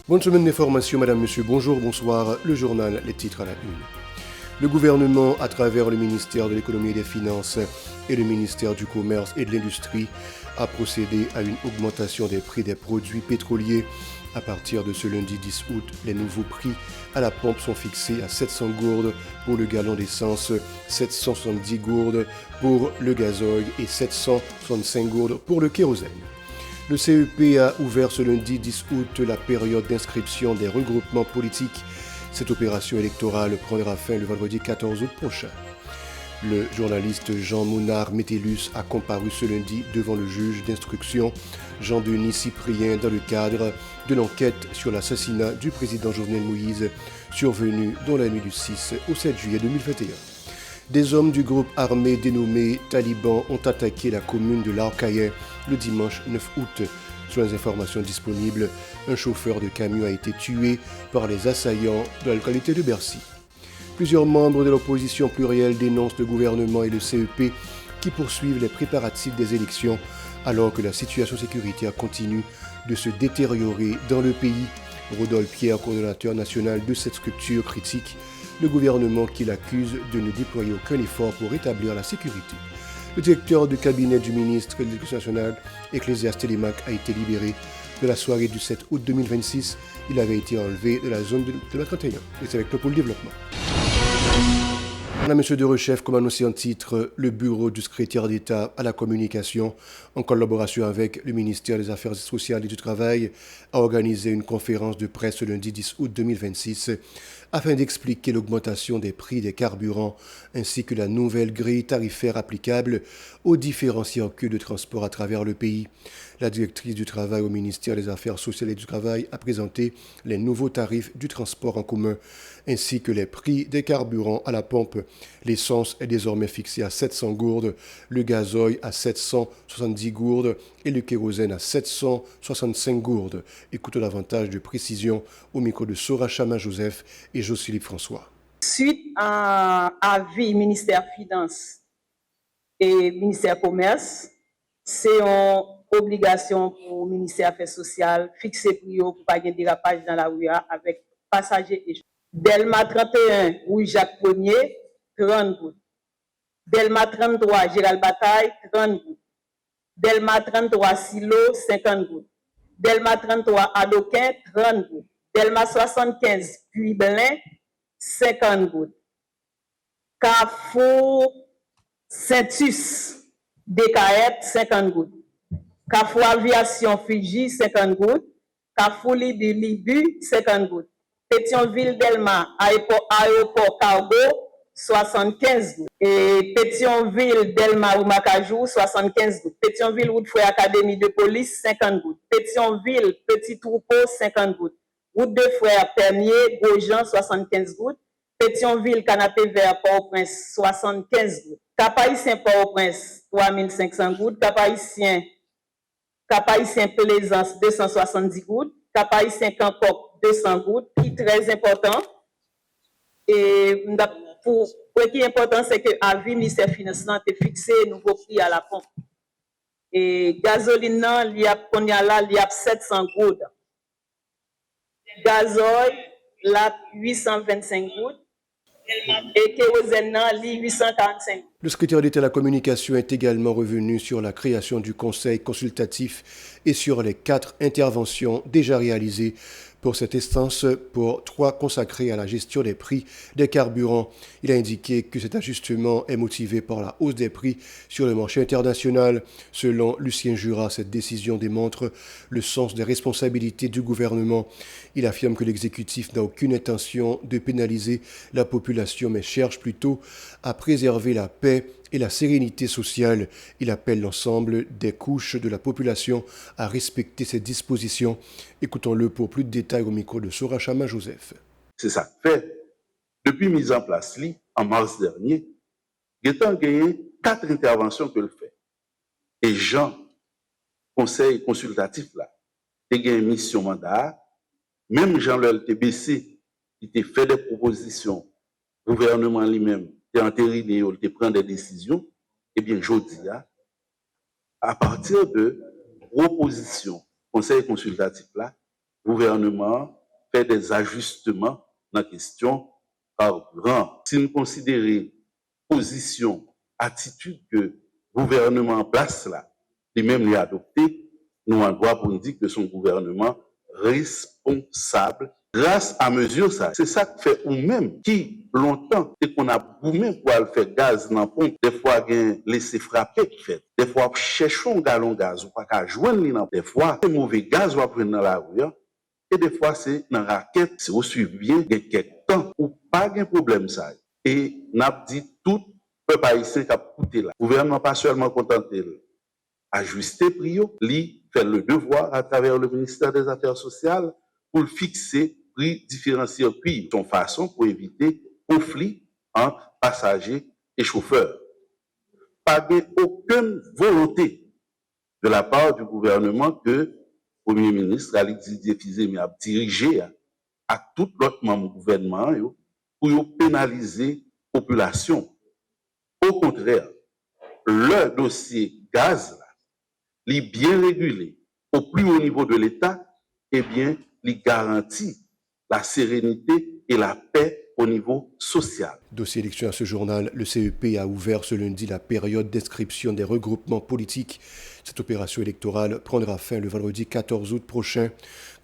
Bonne semaine d'information, madame, monsieur, bonjour, bonsoir. Le journal, les titres à la une. Le gouvernement, à travers le ministère de l'économie et des finances et le ministère du commerce et de l'industrie, a procédé à une augmentation des prix des produits pétroliers. À partir de ce lundi 10 août, les nouveaux prix à la pompe sont fixés à 700 gourdes pour le gallon d'essence, 770 gourdes pour le gazoil et 765 gourdes pour le kérosène. Le CEP a ouvert ce lundi 10 août la période d'inscription des regroupements politiques. Cette opération électorale prendra fin le vendredi 14 août prochain. Le journaliste Jean Mounard Métellus a comparu ce lundi devant le juge d'instruction Jean-Denis Cyprien dans le cadre de l'enquête sur l'assassinat du président Jovenel Moïse survenu dans la nuit du 6 au 7 juillet 2021. Des hommes du groupe armé dénommé Taliban ont attaqué la commune de l'Arcaïen le dimanche 9 août. Selon les informations disponibles, un chauffeur de camion a été tué par les assaillants de la localité de Bercy. Plusieurs membres de l'opposition plurielle dénoncent le gouvernement et le CEP qui poursuivent les préparatifs des élections alors que la situation sécuritaire continue de se détériorer dans le pays. Rodolphe Pierre, coordonnateur national de cette structure, critique le gouvernement qui l'accuse de ne déployer aucun effort pour rétablir la sécurité. Le directeur du cabinet du ministre de l'Éducation nationale, Ecclésiaste Télémaque, a été libéré de la soirée du 7 août 2026. Il avait été enlevé de la zone de la 31. Et c'est avec le pôle développement. Madame, Monsieur de Rechef, comme annoncé en titre, le bureau du secrétaire d'État à la communication, en collaboration avec le ministère des Affaires sociales et du Travail, a organisé une conférence de presse le lundi 10 août 2026 afin d'expliquer l'augmentation des prix des carburants ainsi que la nouvelle grille tarifaire applicable aux différents circuits de transport à travers le pays. La directrice du travail au ministère des Affaires sociales et du Travail a présenté les nouveaux tarifs du transport en commun ainsi que les prix des carburants à la pompe. L'essence est désormais fixée à 700 gourdes, le gazoil à 770 gourdes et le kérosène à 765 gourdes. Écoutons davantage de précision au micro de Sora Chama-Joseph et Jocelyne François. Suite à avis ministère Finances et ministère Commerce, c'est une obligation pour le ministère Affaires sociales fixer prix pour ne pas avoir de dérapage dans la rue avec passagers et Delma 31, Rue Jacques Ier, 30 gouttes. Delma 33, Gérald Bataille, 30 gouttes. Delma 33, Silo, 50 gouttes. Delma 33, Adoquin, 30 gouttes. Delma 75, Puy-Belin, 50 gouttes. Carrefour Saint-Us, DKF, 50 gouttes. Carrefour Aviation Fiji, 50 gouttes. Carrefour Libu, 50 gouttes. Pétionville Delma, aéroport Cargo, 75 gouttes. Et Pétionville Delma ou Macajou, 75 gouttes. Pétionville Route Fouet Académie de Police, 50 gouttes. Pétionville Petit Troupeau, 50 gouttes. Route de Frères Permier, Beaujean, 75 gouttes. Pétionville Canapé Vert Port-au-Prince, 75 gouttes. Cap-Haïtien Port-au-Prince, 3500 gouttes. Cap-Haïtien Plaisance, 270 gouttes. Cap-Haïtien Cancoc, 200 gouttes, qui est très important. Et pour qui est important, c'est que l'avis ministère des Finances a fixé un nouveau prix à la pompe. Et gasoline, il y a 700 gouttes. Gazoil, là, 825 gouttes. Et kérosène, là, 845. Le secrétaire d'État à la communication est également revenu sur la création du conseil consultatif et sur les 4 interventions déjà réalisées pour cette instance, pour 3 consacrées à la gestion des prix des carburants. Il a indiqué que cet ajustement est motivé par la hausse des prix sur le marché international. Selon Lucien Jura, cette décision démontre le sens des responsabilités du gouvernement. Il affirme que l'exécutif n'a aucune intention de pénaliser la population, mais cherche plutôt à préserver la paix et la sérénité sociale. Il appelle l'ensemble des couches de la population à respecter ces dispositions. Écoutons-le pour plus de détails au micro de Sora Chama-Joseph. C'est ça fait. Depuis mise en place, en mars dernier, il y a gagné 4 interventions que le fait. Et Jean, conseil consultatif là, il a une mission mandat, même Jean le TBC, il a fait des propositions, le gouvernement lui-même, il a entériné, il prend des décisions, et bien, je dis, à partir de propositions, conseil consultatif là, le gouvernement fait des ajustements dans la question carburant. Si nous considérons position, attitude que le gouvernement en place là, lui-même lui a adopté, nous en droit pour nous dire que son gouvernement responsable grâce à mesure ça. C'est ça que fait ou même qui longtemps et qu'on a boumé pour aller faire gaz dans la pompe, des fois laisser frapper qui fait. Des fois cherchons un gallon de gaz ou pas qu'à joindre li dans des fois c'est mauvais gaz ou prendre dans la rue. Et des fois c'est dans la raquette, c'est aussi bien il y a quelques temps ou pas de problème ça. Et n'a dit tout peuple haïtien qui a coûté là. Le gouvernement pas seulement contenté ajuster prix, li fait le devoir à travers le ministère des Affaires sociales pour fixer prix différenciés puis son façon pour éviter conflit entre passagers et chauffeurs. Pas aucune volonté de la part du gouvernement que le Premier ministre Ali Didier Fizé a dirigé à tout l'autre membre du gouvernement pour pénaliser la population. Au contraire, le dossier gaz li bien régulé au plus haut niveau de l'État, eh bien, li garantit la sérénité et la paix au niveau social. Dossier élection à ce journal, le CEP a ouvert ce lundi la période d'inscription des regroupements politiques. Cette opération électorale prendra fin le vendredi 14 août prochain.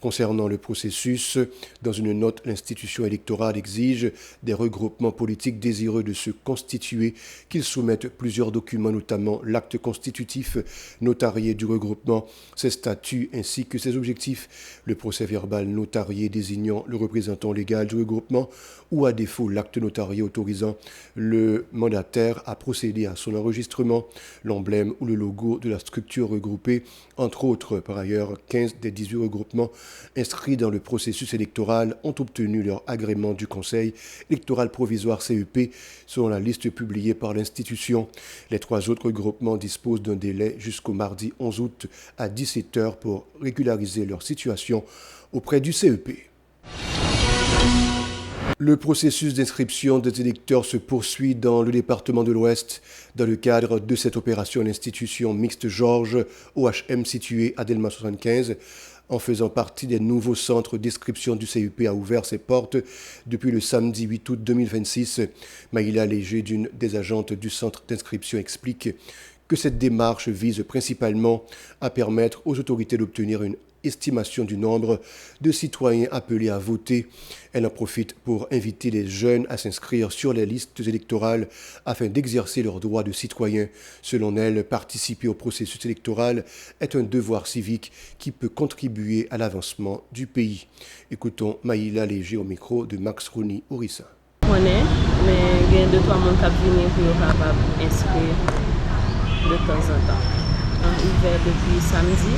Concernant le processus, dans une note, l'institution électorale exige des regroupements politiques désireux de se constituer qu'ils soumettent plusieurs documents, notamment l'acte constitutif notarié du regroupement, ses statuts ainsi que ses objectifs, le procès-verbal notarié désignant le représentant légal du regroupement ou à défaut l'acte notarié autorisant le mandataire à procéder à son enregistrement, l'emblème ou le logo de la structure regroupée, entre autres. Par ailleurs, 15 des 18 regroupements inscrits dans le processus électoral ont obtenu leur agrément du Conseil électoral provisoire CEP selon la liste publiée par l'institution. Les 3 autres regroupements disposent d'un délai jusqu'au mardi 11 août à 17h pour régulariser leur situation auprès du CEP. Le processus d'inscription des électeurs se poursuit dans le département de l'Ouest. Dans le cadre de cette opération, l'institution mixte Georges, OHM située à Delma 75, en faisant partie des nouveaux centres d'inscription du CEP, a ouvert ses portes depuis le samedi 8 août 2026. Maïla Léger, d'une des agentes du centre d'inscription, explique que cette démarche vise principalement à permettre aux autorités d'obtenir une estimation du nombre de citoyens appelés à voter. Elle en profite pour inviter les jeunes à s'inscrire sur les listes électorales afin d'exercer leurs droits de citoyens. Selon elle, participer au processus électoral est un devoir civique qui peut contribuer à l'avancement du pays. Écoutons Maïla Léger au micro de Max Rouni Orissa. On est, mais il y a 2-3 personnes qui viennent pour être capables d'inscrire de temps en temps. On ouvert depuis samedi.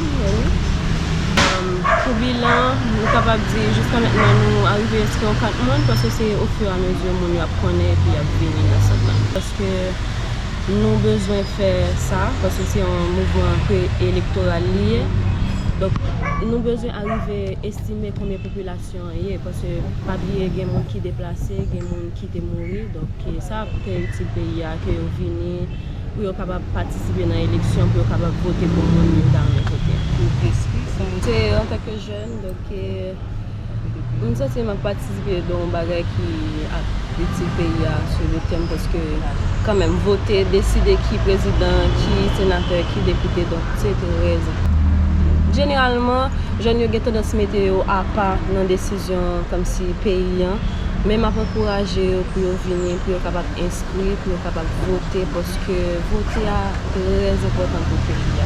Pour le bilan, nous sommes capables de dire jusqu'à maintenant nous arrivons à inscrire 4 personnes parce que c'est au fur et à mesure que nous apprenons et puis nous venons dans ce plan. Parce que nous avons besoin de faire ça, parce que c'est un mouvement électoral lié. Donc nous avons besoin d'arriver à estimer combien de population il y a. Parce que pas oublier qu'il y a des gens qui sont déplacés, il y a des gens qui sont morts. Donc ça c'est utile pays que vous venez pour être capable de participer dans l'élection, pour être capable de voter pour le monde qui est voté. C'est en tant que jeune, donc nous sommes participé dans un bagage qui a utile pays sur le thème parce que quand même voter, décider qui président, qui sénateur, qui député, donc c'est une raison. Généralement, jeunes ont tendance à mettre à part dans des décisions comme si pays. Même à encourager pour venir, pour être capable d'inscrire, pour être capable de voter, parce que voter est très important pour le pays.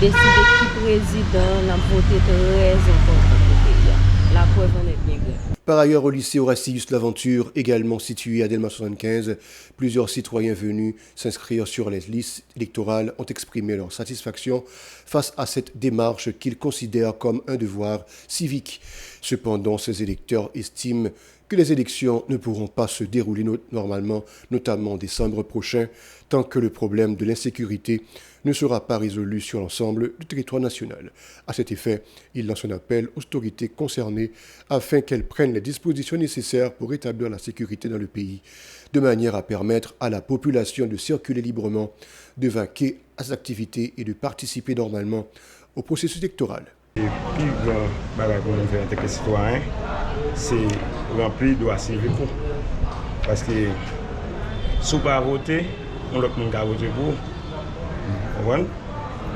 Décider qui président, la voter est très important pour le pays. La preuve en est bien grande. Par ailleurs, au lycée Horatius L'Aventure, également situé à Delma 75, plusieurs citoyens venus s'inscrire sur les listes électorales ont exprimé leur satisfaction face à cette démarche qu'ils considèrent comme un devoir civique. Cependant, ces électeurs estiment que les élections ne pourront pas se dérouler normalement, notamment en décembre prochain, tant que le problème de l'insécurité ne sera pas résolu sur l'ensemble du territoire national. À cet effet, il lance un appel aux autorités concernées afin qu'elles prennent les dispositions nécessaires pour rétablir la sécurité dans le pays, de manière à permettre à la population de circuler librement, de vaquer à ses activités et de participer normalement au processus électoral. Et puis, le pour nous faire en tant que citoyen, c'est remplir droit civique. Parce que si on ne peut pas voter, on ne peut pas voter pour.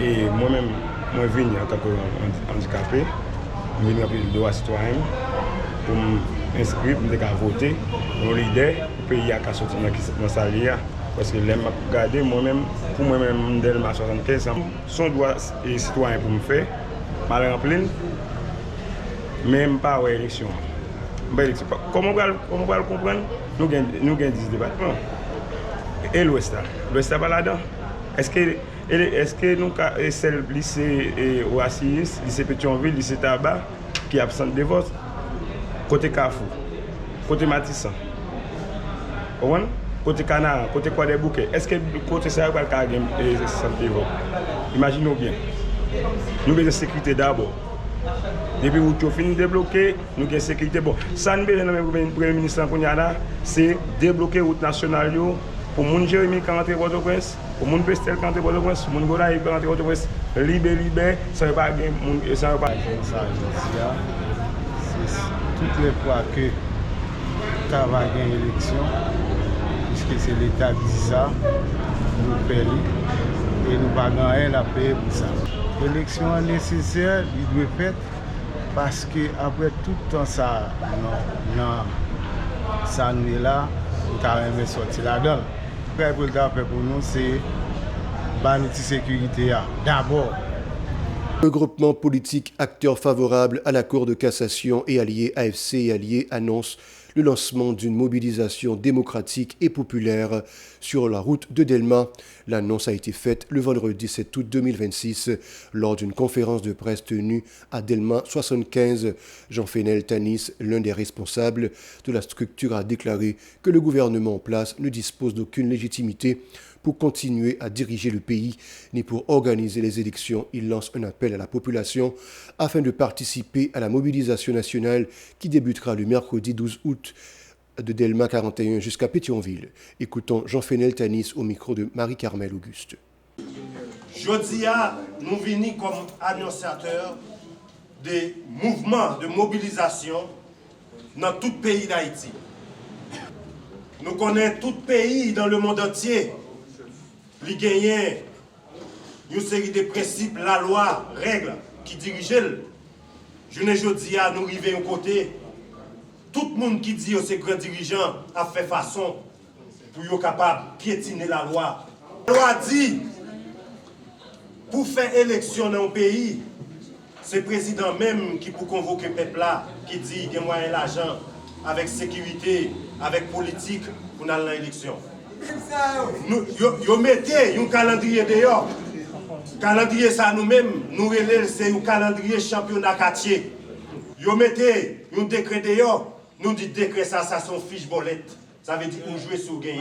Et moi-même, je viens en tant qu'handicapé, je viens remplir le droit citoyen pour m'inscrire, pour voter. Mon leader, le pays a sorti dans sa ligne. Parce que l'aime regarder moi-même, pour moi-même, Delma 75, son droit citoyen pour me faire, mal rempli, même pas aux élections. Comment on va le comprendre? Nous avons 10 départements. Et l'Ouest n'est pas là-dedans. Est-ce que nous avons celle lycée Ouassis, lycée Pétionville, lycée Tabac, qui est absente de vote? Côté Carrefour, côté Matissan. Côté Canard, côté quoi des bouquets, est-ce que côté ça va pas gagner santé vote? Imaginez bien. Nous avons la sécurité d'abord. Depuis que nous finissons de débloquer, nous avons la sécurité. Bon, ça nous besoin le Premier ministre c'est débloquer la route nationale pour les gens Jérémy qui rentrent Port-au-Prince, pour les gens Pestel qui rentrent Port-au-Prince, pour les gens Goraï qui rentrent Port-au-Prince, libéré, ça ne va pas gagner. Toutes les fois que tu as gagné l'élection, puisque c'est l'État qui dit ça, nous payons et nous ne payons rien à payer pour ça. L'élection est nécessaire, il doit être faite parce qu'après tout le temps, ça nous est là, nous avons sorti là-dedans. Ce qu'il faut faire pour nous, c'est la sécurité d'abord. Le groupement politique acteur favorable à la Cour de cassation et allié AFC et allié annonce le lancement d'une mobilisation démocratique et populaire sur la route de Delma. L'annonce a été faite le vendredi 7 août 2026 lors d'une conférence de presse tenue à Delma 75. Jean-Fénel Tanis, l'un des responsables de la structure, a déclaré que le gouvernement en place ne dispose d'aucune légitimité pour continuer à diriger le pays ni pour organiser les élections. Il lance un appel à la population afin de participer à la mobilisation nationale qui débutera le mercredi 12 août de Delma 41 jusqu'à Pétionville. Écoutons Jean-Fénel Tanis au micro de Marie-Carmel Auguste. Jodia, nous venons comme annonciateurs des mouvements de mobilisation dans tout le pays d'Haïti. Nous connaissons tout pays dans le monde entier. Il gagne une série de principes, la loi, règles qui dirigent. Je ne dis à nous arriver au côté. Tout le monde qui dit que ces grands dirigeants a fait façon pour être capable de piétiner la loi. La loi dit, pour faire élection dans un pays, c'est le président même qui peut convoquer le peuple là, qui dit qu'il y a moyen l'argent, avec sécurité, avec politique, pour aller à l'élection. Nous mettons un calendrier dehors. Calendrier ça nous-mêmes, nous relèvons, c'est un calendrier championnat quartier. Vous mettez un décret dehors, nous disons décret ça son fiche bolette. Ça veut dire qu'on joue sur gagner.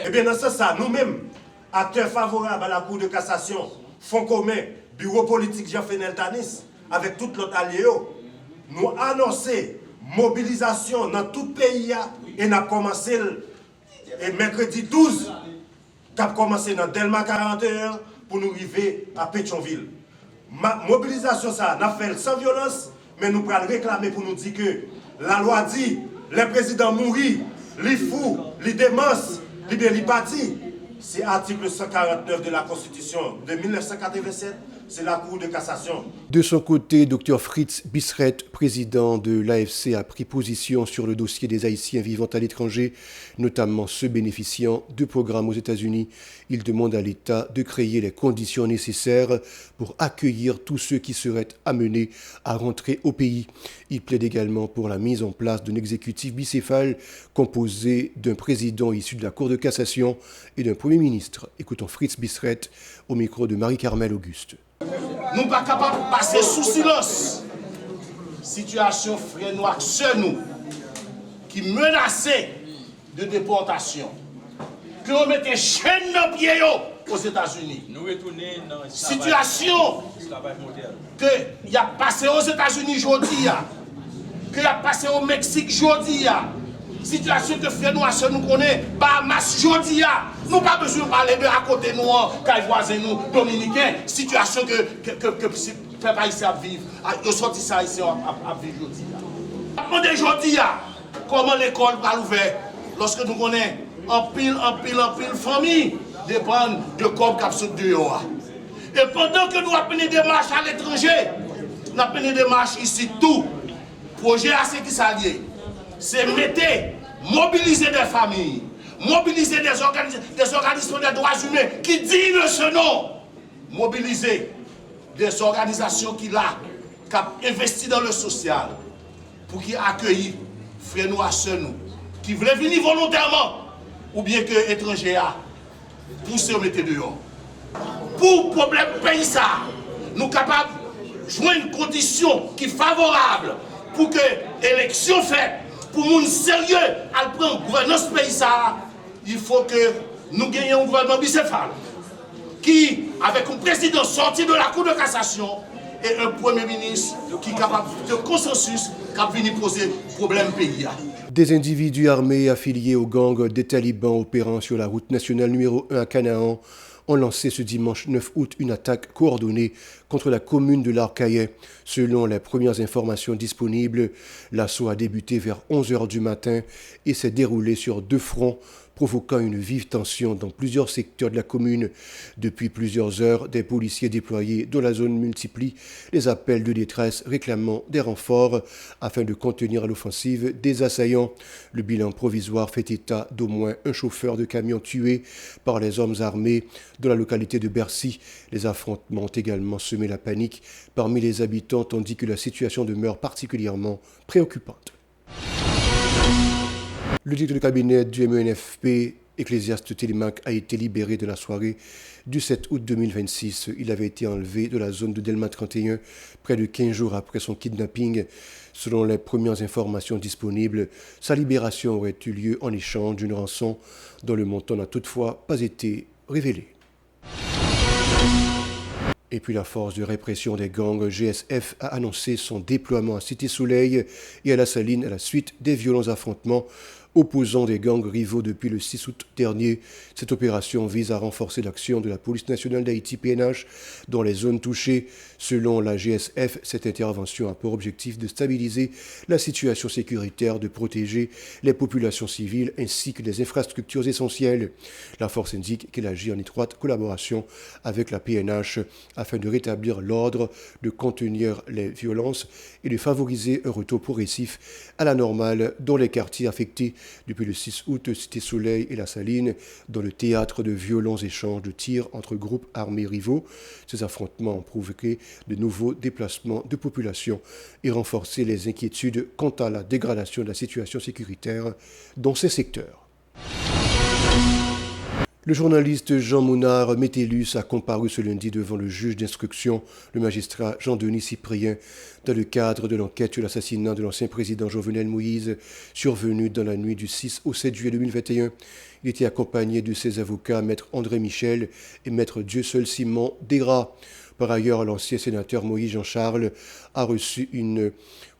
Et bien dans ce sens, nous-mêmes, acteurs favorables à la Cour de cassation, Fonds commun, Bureau politique Jean-Fénel Tanis, avec tout l'autre allié, nous annonçons mobilisation dans tout le pays et nous avons commencé et mercredi 12, qui a commencé dans Delma 41 pour nous arriver à Pétionville. Mobilisation, ça, nous fait sans violence, mais nous allons réclamer pour nous dire que la loi dit, le président mourit, les fous, les démences, les partis. C'est l'article 149 de la Constitution de 1987. C'est la Cour de cassation. De son côté, Dr Fritz Bissret, président de l'AFC, a pris position sur le dossier des Haïtiens vivant à l'étranger, notamment ceux bénéficiant de programmes aux États-Unis. Il demande à l'État de créer les conditions nécessaires pour accueillir tous ceux qui seraient amenés à rentrer au pays. Il plaide également pour la mise en place d'un exécutif bicéphale composé d'un président issu de la Cour de cassation et d'un Premier ministre. Écoutons Fritz Bissret au micro de Marie-Carmel Auguste. Nous ne sommes pas capables de passer sous silence. Situation frère noir chez nous qui menaçait de déportation. Que on mette chaîne dans les pieds aux États-Unis. Situation que y a passé aux États-Unis aujourd'hui, que y a passé au Mexique aujourd'hui. Situation que frère noir chez nous connaît, Bahamas aujourd'hui. Nous pas besoin de parler de à côté nous, voisins nous dominicains. Situation que peuple haïtien vivre, ils sortent ça ici à vivre aujourd'hui. Demandez aujourd'hui comment l'école va l'ouvrir lorsque nous connaissons en pile famille dépendent de comme cap de dehors. Et pendant que nous appelons des marches à l'étranger, nous appelons des marches ici tout. Projet à ce qui s'allie, c'est mobiliser des familles, mobiliser des organismes des droits humains qui disent ce nom, mobiliser des organisations qui ont investi dans le social pour qu'ils accueillent frères nous, sœurs nous, qui voulaient venir volontairement ou bien que étrangers pour se mettre dehors. Pour le problème pays ça, nous sommes capables de jouer une condition qui est favorable pour que l'élection faite, pour les gens sérieux à prendre gouvernance pays ça, il faut que nous gagnions un gouvernement bicéphale qui, avec un président sorti de la Cour de cassation et un premier ministre qui est capable de consensus, qui a venu poser problème pays. Des individus armés affiliés au gang des talibans opérant sur la route nationale numéro 1 à Canaan ont lancé ce dimanche 9 août une attaque coordonnée contre la commune de l'Arcaillet. Selon les premières informations disponibles, l'assaut a débuté vers 11h du matin et s'est déroulé sur 2 fronts, provoquant une vive tension dans plusieurs secteurs de la commune. Depuis plusieurs heures, des policiers déployés dans la zone multiplient les appels de détresse réclamant des renforts afin de contenir l'offensive des assaillants. Le bilan provisoire fait état d'au moins un chauffeur de camion tué par les hommes armés dans la localité de Bercy. Les affrontements ont également semé la panique parmi les habitants tandis que la situation demeure particulièrement préoccupante. Le directeur de cabinet du MENFP, Ecclésiaste Télémaque, a été libéré de la soirée du 7 août 2026. Il avait été enlevé de la zone de Delma 31 près de 15 jours après son kidnapping. Selon les premières informations disponibles, sa libération aurait eu lieu en échange d'une rançon dont le montant n'a toutefois pas été révélé. Et puis la force de répression des gangs GSF a annoncé son déploiement à Cité-Soleil et à La Saline à la suite des violents affrontements opposant des gangs rivaux depuis le 6 août dernier. Cette opération vise à renforcer l'action de la police nationale d'Haïti PNH dans les zones touchées. Selon la GSF, cette intervention a pour objectif de stabiliser la situation sécuritaire, de protéger les populations civiles ainsi que les infrastructures essentielles. La force indique qu'elle agit en étroite collaboration avec la PNH afin de rétablir l'ordre, de contenir les violences et de favoriser un retour progressif à la normale dans les quartiers affectés depuis le 6 août, Cité-Soleil et La Saline, dans le théâtre de violents échanges de tirs entre groupes armés rivaux. Ces affrontements ont provoqué de nouveaux déplacements de population et renforcé les inquiétudes quant à la dégradation de la situation sécuritaire dans ces secteurs. Le journaliste Jean Mounard Métellus a comparu ce lundi devant le juge d'instruction, le magistrat Jean-Denis Cyprien, dans le cadre de l'enquête sur l'assassinat de l'ancien président Jovenel Moïse, survenu dans la nuit du 6 au 7 juillet 2021. Il était accompagné de ses avocats, maître André Michel et maître Dieu-Seul Simon Desgras. Par ailleurs, l'ancien sénateur Moïse Jean-Charles a reçu une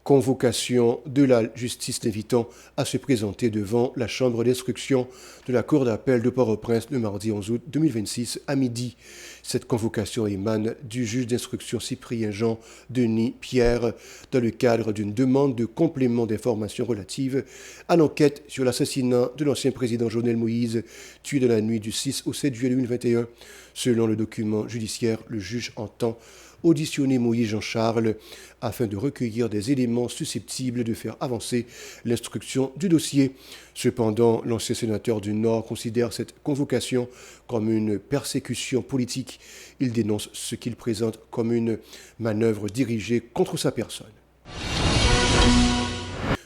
convocation de la justice l'invitant à se présenter devant la chambre d'instruction de la Cour d'appel de Port-au-Prince le mardi 11 août 2026 à midi. Cette convocation émane du juge d'instruction Cyprien Jean-Denis Pierre dans le cadre d'une demande de complément d'informations relatives à l'enquête sur l'assassinat de l'ancien président Jovenel Moïse, tué dans la nuit du 6 au 7 juillet 2021. Selon le document judiciaire, le juge entend auditionner Moïse Jean-Charles afin de recueillir des éléments susceptibles de faire avancer l'instruction du dossier. Cependant, l'ancien sénateur du Nord considère cette convocation comme une persécution politique. Il dénonce ce qu'il présente comme une manœuvre dirigée contre sa personne.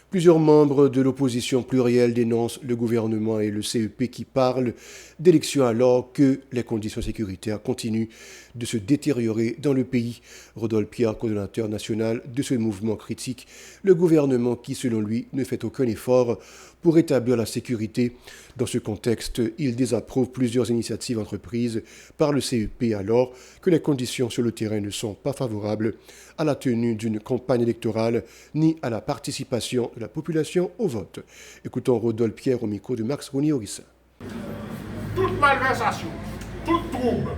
Plusieurs membres de l'opposition plurielle dénoncent le gouvernement et le CEP qui parlent d'élections alors que les conditions sécuritaires continuent de se détériorer dans le pays. Rodolphe Pierre, coordonnateur national de ce mouvement, critique le gouvernement qui, selon lui, ne fait aucun effort pour rétablir la sécurité. Dans ce contexte, il désapprouve plusieurs initiatives entreprises par le CEP alors que les conditions sur le terrain ne sont pas favorables à la tenue d'une campagne électorale ni à la participation de la population au vote. Écoutons Rodolphe Pierre au micro de Max Rony-Orissa. Toute malversation, toute trouble,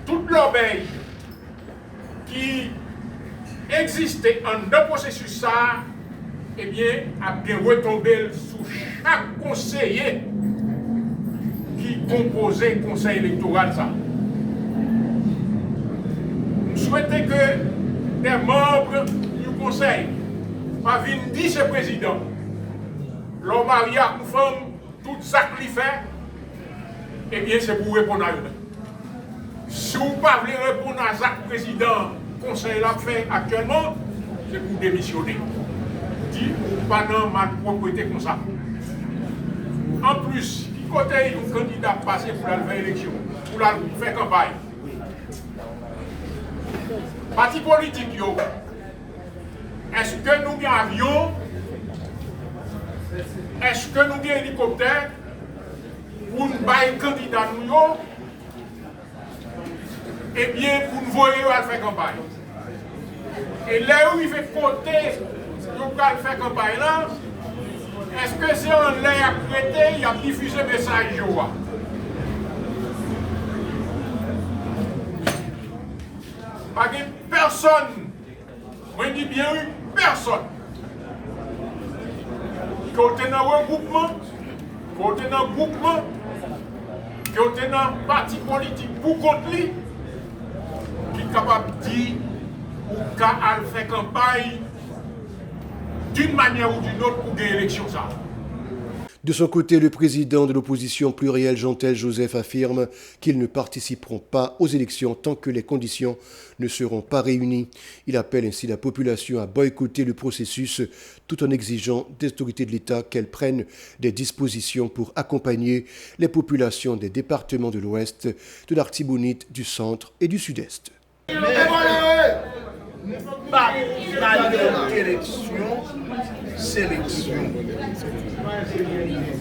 toute l'obéi qui exister en deux processus ça, eh bien, a bien retombé sous chaque conseiller qui composait le conseil électoral ça. Nous souhaitons que des membres du conseil pas viennent vice-président, leur mariage une femme, tout ça qu'il fait, eh bien, c'est pour répondre à eux. Si vous ne pas voulez répondre à ça, le président du conseil l'a fait actuellement, c'est pour démissionner. Dit, pas dans ma propriété comme ça. En plus, qui côté un candidat passé pour la faire élection, pour la faire campagne. Parti politique, yo, est-ce que nous avons un avion? Est-ce que nous avons un hélicoptère pour nous faire un candidat nous? Eh bien, pour nous voir à faire campagne. Et là où il fait côté, nous allons faire campagne là, est-ce que c'est en l'air prêté, il a diffusé le message? Pas de personne, moi je dis bien une personne, qui est dans un regroupement, qui est dans un groupement, qui est dans un parti politique pour contre lui, qui est capable de dire ou qu'à faire campagne d'une manière ou d'une autre pour gagner l'élection. De son côté, le président de l'opposition plurielle, Jean-Tel Joseph, affirme qu'ils ne participeront pas aux élections tant que les conditions ne seront pas réunies. Il appelle ainsi la population à boycotter le processus tout en exigeant des autorités de l'État qu'elles prennent des dispositions pour accompagner les populations des départements de l'Ouest, de l'Artibonite, du Centre et du Sud-Est. Pas élection, sélection.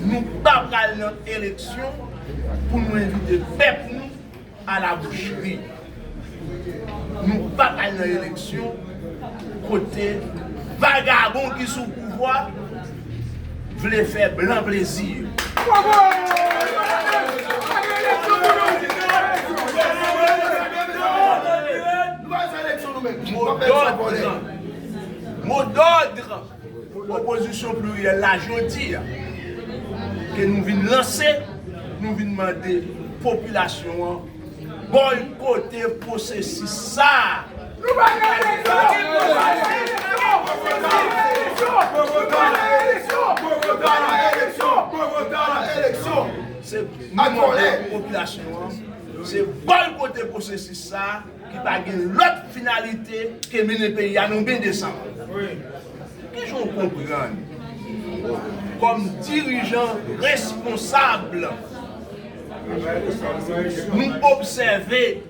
Nous pas notre élection pour nous inviter peuple à la boucherie. Nous pas notre élection côté vagabond qui sous pouvoir voulait faire blanc plaisir. Mot d'ordre, opposition plurielle, la jeudi, que nous venons lancer, nous venons demander population, boycotter le processus ça. C'est la population, c'est boycotter le processus ça. Qui va gagner l'autre finalité que mener le pays à nous bien descendre. Qui j'en comprends? Comme dirigeants responsables, nous observer,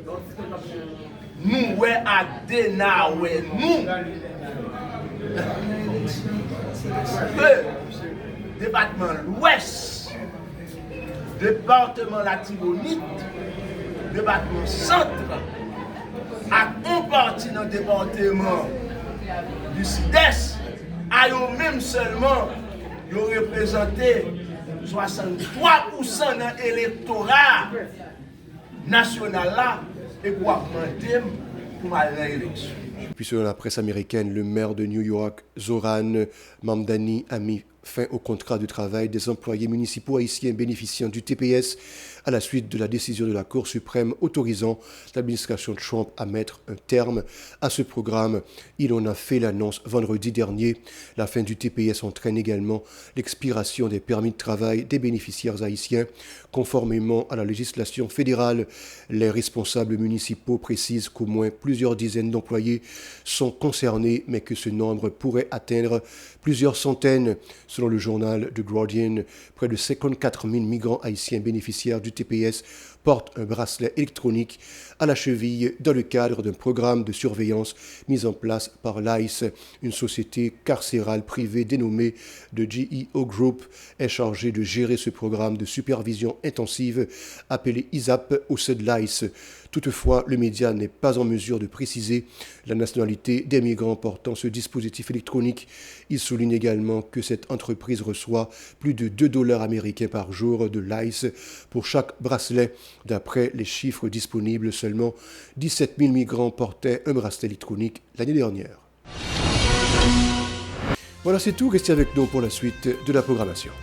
nous à dénouer, nous, le département l'Ouest, département Latibonite, département Centre, à un parti dans le département du Sud-Est, à eux même seulement, ils ont représenté 63% dans l'électorat national là, et pour augmenter pour aller à l'élection. Puis selon la presse américaine, le maire de New York, Zoran Mamdani, a mis fin au contrat de travail des employés municipaux haïtiens bénéficiant du TPS à la suite de la décision de la Cour suprême autorisant l'administration Trump à mettre un terme à ce programme. Il en a fait l'annonce vendredi dernier. La fin du TPS entraîne également l'expiration des permis de travail des bénéficiaires haïtiens. Conformément à la législation fédérale, les responsables municipaux précisent qu'au moins plusieurs dizaines d'employés sont concernés, mais que ce nombre pourrait atteindre plusieurs centaines. Selon le journal The Guardian, près de 54 000 migrants haïtiens bénéficiaires du TPS portent un bracelet électronique à la cheville dans le cadre d'un programme de surveillance mis en place par l'ICE. Une société carcérale privée dénommée The GEO Group est chargée de gérer ce programme de supervision intensive appelé ISAP au sein de l'ICE. Toutefois, le média n'est pas en mesure de préciser la nationalité des migrants portant ce dispositif électronique. Il souligne également que cette entreprise reçoit plus de $2 américains par jour de l'ICE pour chaque bracelet. D'après les chiffres disponibles, seulement 17 000 migrants portaient un bracelet électronique l'année dernière. Voilà, c'est tout. Restez avec nous pour la suite de la programmation.